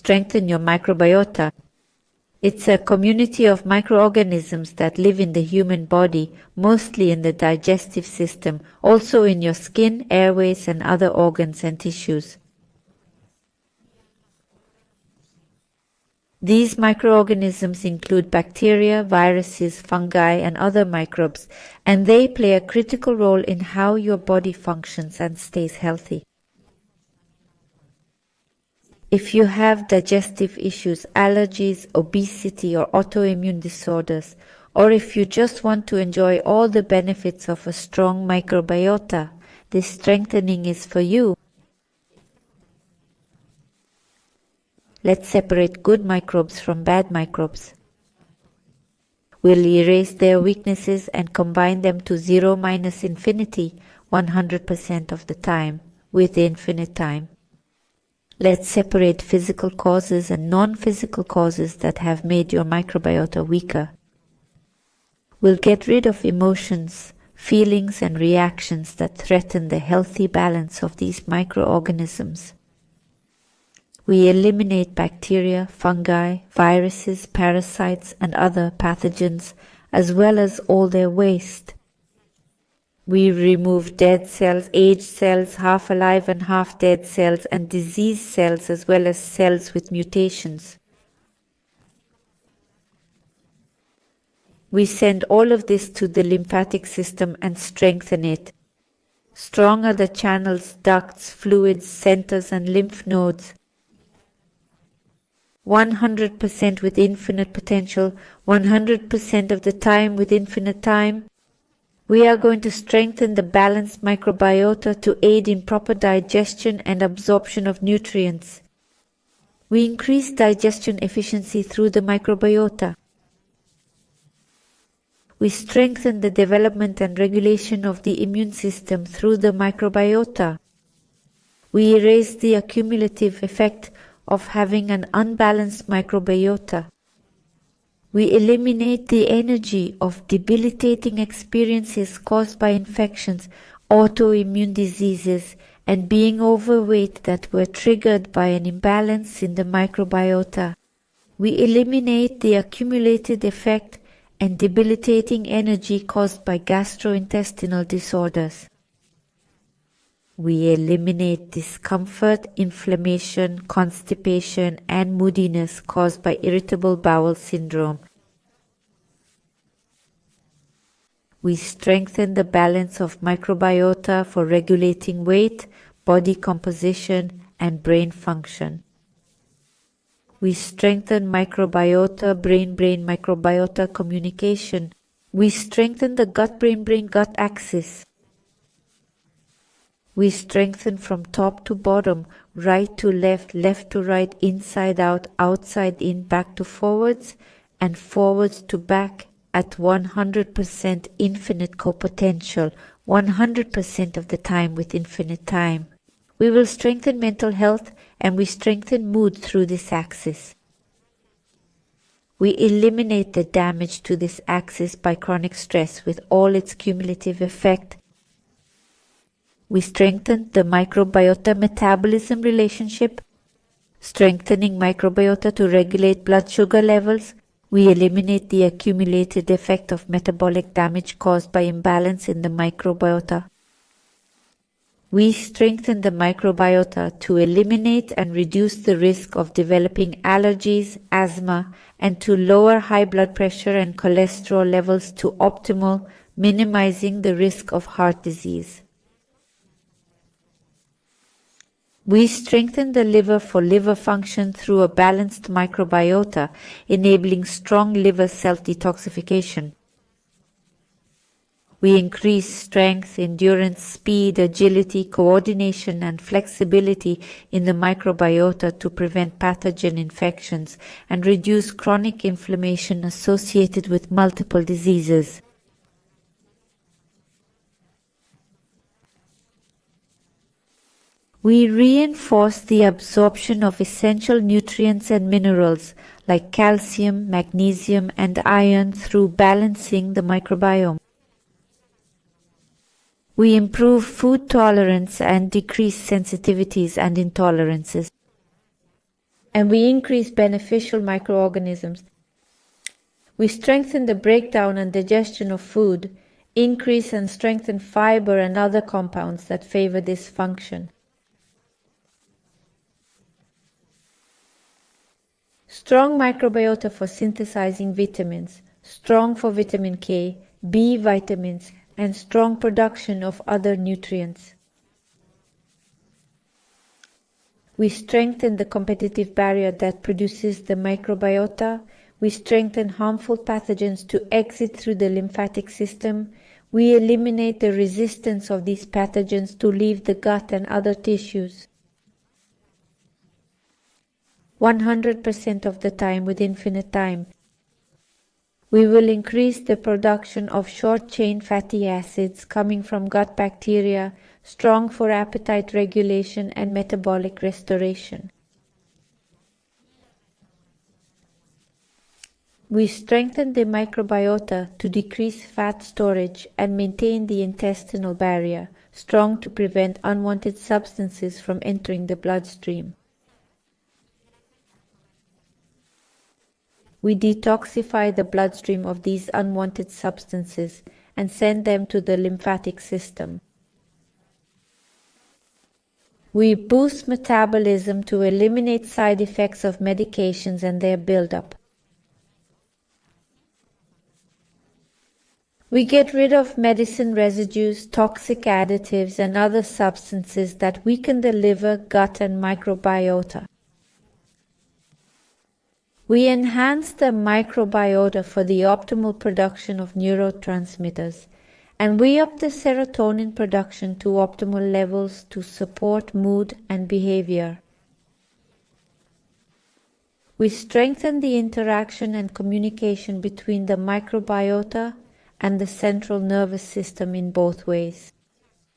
strengthen your microbiota. It's a community of microorganisms that live in the human body, mostly in the digestive system, also in your skin, airways, and other organs and tissues. These microorganisms include bacteria, viruses, fungi, and other microbes, and they play a critical role in how your body functions and stays healthy. If you have digestive issues, allergies, obesity, or autoimmune disorders, or if you just want to enjoy all the benefits of a strong microbiota, this strengthening is for you. Let's separate good microbes from bad microbes. We'll erase their weaknesses and combine them to 0 minus infinity 100% of the time with infinite time. Let's separate physical causes and non-physical causes that have made your microbiota weaker. We'll get rid of emotions, feelings, and reactions that threaten the healthy balance of these microorganisms. We eliminate bacteria, fungi, viruses, parasites, and other pathogens, as well as all their waste. We remove dead cells, aged cells, half alive and half dead cells, and diseased cells, as well as cells with mutations. We send all of this to the lymphatic system and strengthen it. Strong are the channels, ducts, fluids, centers, and lymph nodes. 100% with infinite potential, 100% of the time with infinite time. We are going to strengthen the balanced microbiota to aid in proper digestion and absorption of nutrients. We increase digestion efficiency through the microbiota. We strengthen the development and regulation of the immune system through the microbiota. We erase the accumulative effect of having an unbalanced microbiota. We eliminate the energy of debilitating experiences caused by infections, autoimmune diseases, and being overweight that were triggered by an imbalance in the microbiota. We eliminate the accumulated effect and debilitating energy caused by gastrointestinal disorders. We eliminate discomfort, inflammation, constipation, and moodiness caused by irritable bowel syndrome. We strengthen the balance of microbiota for regulating weight, body composition, and brain function. We strengthen microbiota, brain-brain microbiota communication. We strengthen the gut-brain-brain-gut axis. We strengthen from top to bottom, right to left, left to right, inside out, outside in, back to forwards, and forwards to back at 100% infinite co-potential, 100% of the time with infinite time. We will strengthen mental health and we strengthen mood through this axis. We eliminate the damage to this axis by chronic stress with all its cumulative effect. We strengthen the microbiota metabolism relationship, strengthening microbiota to regulate blood sugar levels. We eliminate the accumulated effect of metabolic damage caused by imbalance in the microbiota. We strengthen the microbiota to eliminate and reduce the risk of developing allergies, asthma, and to lower high blood pressure and cholesterol levels to optimal, minimizing the risk of heart disease. We strengthen the liver for liver function through a balanced microbiota, enabling strong liver self-detoxification. We increase strength, endurance, speed, agility, coordination, and flexibility in the microbiota to prevent pathogen infections and reduce chronic inflammation associated with multiple diseases. We reinforce the absorption of essential nutrients and minerals like calcium, magnesium, and iron through balancing the microbiome. We improve food tolerance and decrease sensitivities and intolerances. and we increase beneficial microorganisms. We strengthen the breakdown and digestion of food, increase and strengthen fiber and other compounds that favor this function. Strong microbiota for synthesizing vitamins, strong for vitamin K, B vitamins, and strong production of other nutrients. We strengthen the competitive barrier that produces the microbiota. We strengthen harmful pathogens to exit through the lymphatic system. We eliminate the resistance of these pathogens to leave the gut and other tissues. 100% of the time with infinite time. We will increase the production of short-chain fatty acids coming from gut bacteria, strong for appetite regulation and metabolic restoration. We strengthen the microbiota to decrease fat storage and maintain the intestinal barrier, strong to prevent unwanted substances from entering the bloodstream. We detoxify the bloodstream of these unwanted substances and send them to the lymphatic system. We boost metabolism to eliminate side effects of medications and their buildup. We get rid of medicine residues, toxic additives, and other substances that weaken the liver, gut, and microbiota. We enhance the microbiota for the optimal production of neurotransmitters, and we up the serotonin production to optimal levels to support mood and behavior. We strengthen the interaction and communication between the microbiota and the central nervous system in both ways.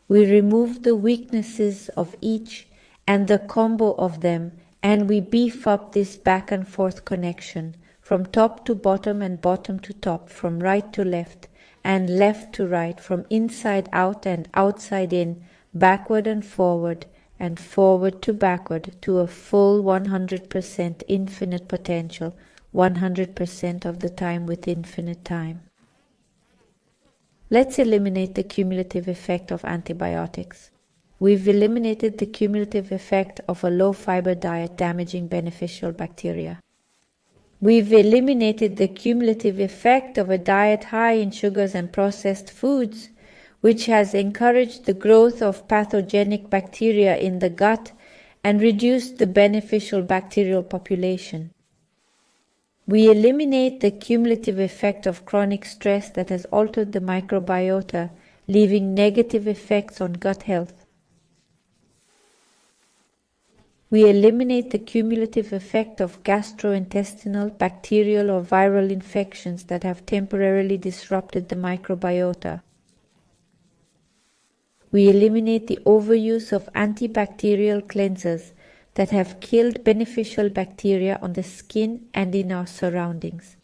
We remove the weaknesses of each and the combo of them, and we beef up this back and forth connection from top to bottom and bottom to top, from right to left and left to right, from inside out and outside in, backward and forward to backward, to a full 100% infinite potential, 100% of the time with infinite time. Let's eliminate the cumulative effect of antibiotics. We've eliminated the cumulative effect of a low-fiber diet damaging beneficial bacteria. We've eliminated the cumulative effect of a diet high in sugars and processed foods, which has encouraged the growth of pathogenic bacteria in the gut and reduced the beneficial bacterial population. We eliminate the cumulative effect of chronic stress that has altered the microbiota, leaving negative effects on gut health. We eliminate the cumulative effect of gastrointestinal, bacterial, or viral infections that have temporarily disrupted the microbiota. We eliminate the overuse of antibacterial cleansers that have killed beneficial bacteria on the skin and in our surroundings.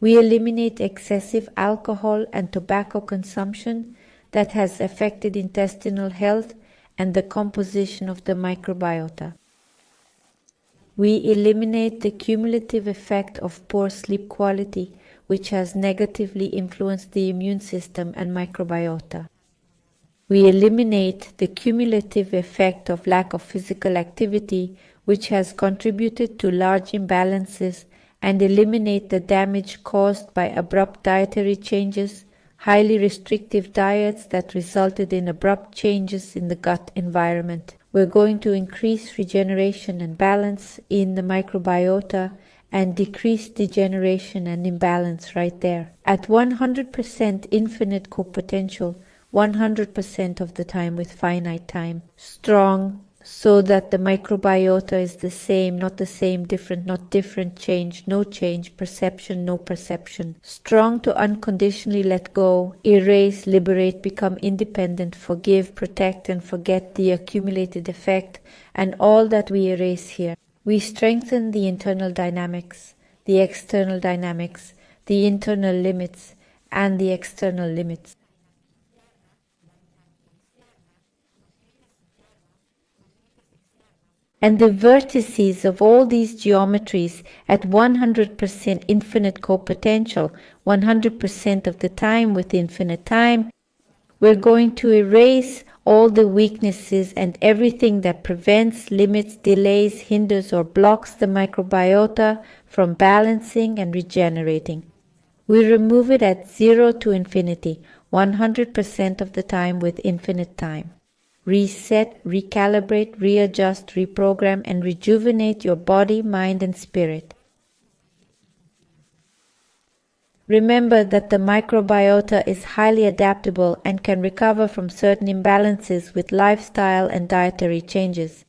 We eliminate excessive alcohol and tobacco consumption that has affected intestinal health and the composition of the microbiota. We eliminate the cumulative effect of poor sleep quality, which has negatively influenced the immune system and microbiota. We eliminate the cumulative effect of lack of physical activity, which has contributed to large imbalances, and eliminate the damage caused by abrupt dietary changes, highly restrictive diets that resulted in abrupt changes in the gut environment. We're going to increase regeneration and balance in the microbiota and decrease degeneration and imbalance right there. At 100% infinite co-potential, 100% of the time with finite time. Strong, so that the microbiota is the same, not the same, different, not different, change, no change, perception, no perception. Strong to unconditionally let go, erase, liberate, become independent, forgive, protect, and forget the accumulated effect and all that we erase here. We strengthen the internal dynamics, the external dynamics, the internal limits, and the external limits. And the vertices of all these geometries at 100% infinite co-potential, 100% of the time with infinite time, we're going to erase all the weaknesses and everything that prevents, limits, delays, hinders, or blocks the microbiota from balancing and regenerating. We remove it at 0 to infinity, 100% of the time with infinite time. Reset, recalibrate, readjust, reprogram, and rejuvenate your body, mind, and spirit. Remember that the microbiota is highly adaptable and can recover from certain imbalances with lifestyle and dietary changes.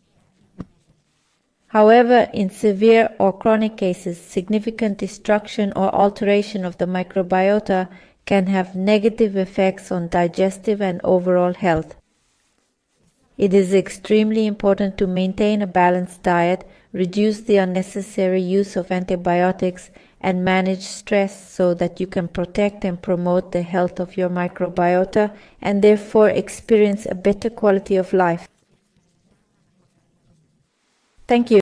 However, in severe or chronic cases, significant destruction or alteration of the microbiota can have negative effects on digestive and overall health. It is extremely important to maintain a balanced diet, reduce the unnecessary use of antibiotics, and manage stress so that you can protect and promote the health of your microbiota and therefore experience a better quality of life. Thank you.